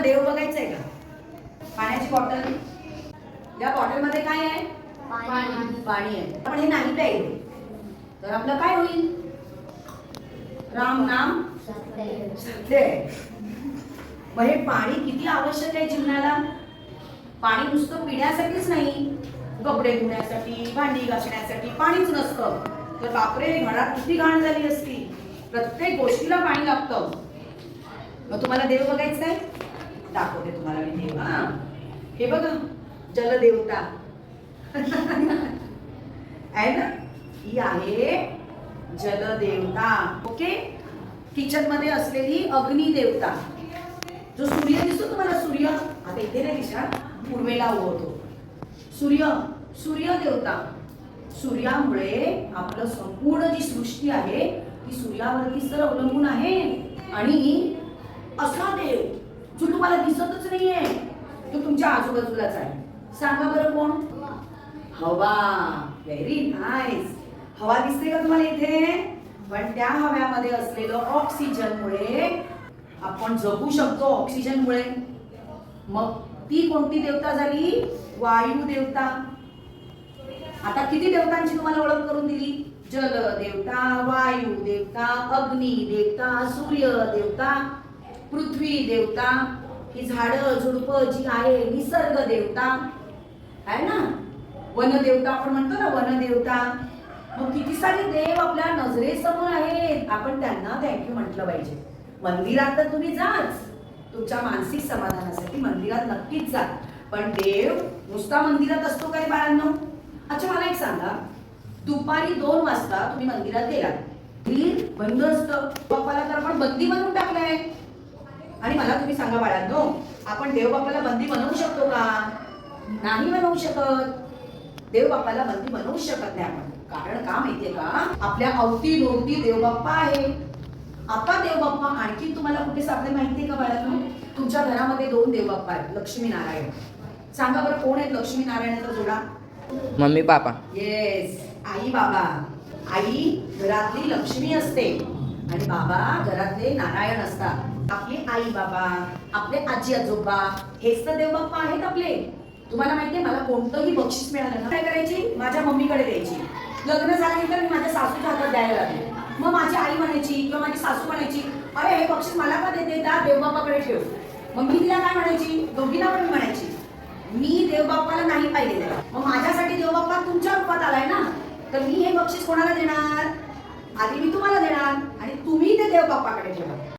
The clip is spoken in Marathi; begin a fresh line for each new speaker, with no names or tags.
देव बघायचंय का? पाण्याची बॉटल, या बॉटलमध्ये काय आहे? पाणी आहे. आपण हे नाही प्यायले तर आपलं काय होईल? राम नाम सत्य. मग हे पाणी किती आवश्यक आहे जीवनाला? पाणी नुसतं पिण्यासाठीच नाही, कपडे धुण्यासाठी, भांडी घासण्यासाठी पाणीच नसतं तर बापरे घरात किती घाण झाली असती. प्रत्येक गोष्टीला पाणी लागतं. मग तुम्हाला देव बघायचंय? दाखवते तुम्हाला मी देव. हा, हे बघा, जलदेवता आहे ना, ही आहे जलदेवता. ओके. किचन मध्ये असलेली अग्निदेवता. जो सूर्य दिसतो तुम्हाला, सूर्य आता इथे नाही दिसणार, पूर्वेला उगवतो सूर्य, सूर्य देवता. सूर्यामुळे आपलं संपूर्ण जी सृष्टी आहे ती सूर्यावरती सर अवलंबून आहे. आणि असा देव जो तुम्हाला दिसतच नाहीये, तो तुमच्या आजूबाजूलाच आहे. सांगा बरं कोण? हवा. Very nice. हवा दिसते का तुम्हाला इथे? पण त्या हव्यामध्ये असलेलं ऑक्सिजनमुळे आपण जगू शकतो. ऑक्सिजनमुळे. मग ती कोणती देवता झाली? वायू देवता. आता किती देवतांची तुम्हाला ओळख करून दिली? जल देवता, वायू देवता, अग्नी देवता, सूर्य देवता, पृथ्वी देवता, ही झाडं झुडपं जी आहे निसर्ग देवता आहे ना. वन देवता आपण म्हणतो ना, वन देवता. मग किती सारे देव आपल्या नजरेसमोर आहेत. आपण त्यांना थँक्यू म्हटलं पाहिजे. मंदिरात तर तुम्ही जाच, तुमच्या मानसिक समाधानासाठी मंदिरात नक्कीच जा, पण देव नुसता मंदिरात असतो काय बाळांनो? अच्छा मला एक सांगा, दुपारी 2 वाजता तुम्ही मंदिरात गेलात, मंदिर बंद असतं, बाप्पाला तर आपण बंदी बनवून टाकलंय. आणि मला तुम्ही सांगा बाळांनो, आपण देव बाप्पाला बंदी बनवू शकतो का? नाही बनवू शकत. देव बाप्पाला बंदी बनवू शकत नाही आपण. कारण का माहितीये का? आपल्या अवतीभोवती देव बाप्पा आहे. आता देव बाप्पा आणखी तुम्हाला कुठे सापडे माहितीये का बाळांनो? तुमच्या घरामध्ये 2 देव बाप्पा आहेत, लक्ष्मी नारायण. सांगा बरं कोण आहेत लक्ष्मी नारायणाचा जोडा?
Mummy papa.
येस, आई बाबा. आई घरातली लक्ष्मी असते आणि बाबा घरातले नारायण असतात. आपले आई बाबा, आपले आजी आजोबा हेच तर देव बाप्पा आहेत आपले. तुम्हाला माहितीये, मला कोणतंही बक्षीस मिळालं ना, काय करायची? माझ्या मम्मीकडे द्यायची. लग्न झाल्यानंतर मी माझ्या सासूच्या हातात द्यायला लागले. मग माझी आई म्हणायची किंवा माझी सासू म्हणायची, अरे हे बक्षीस मला का देते? त्या देवबाप्पाकडे ठेव. मग मी तिला काय म्हणायची? दोघींना पण म्हणायची, मी देवबाप्पाला नाही पाहिलेलं, मग माझ्यासाठी देवबाप्पा तुमच्या रूपात आलाय ना, तर मी हे बक्षीस कोणाला देणार? आधी मी तुम्हाला देणार आणि तुम्ही ते देवबाप्पाकडे ठेवा.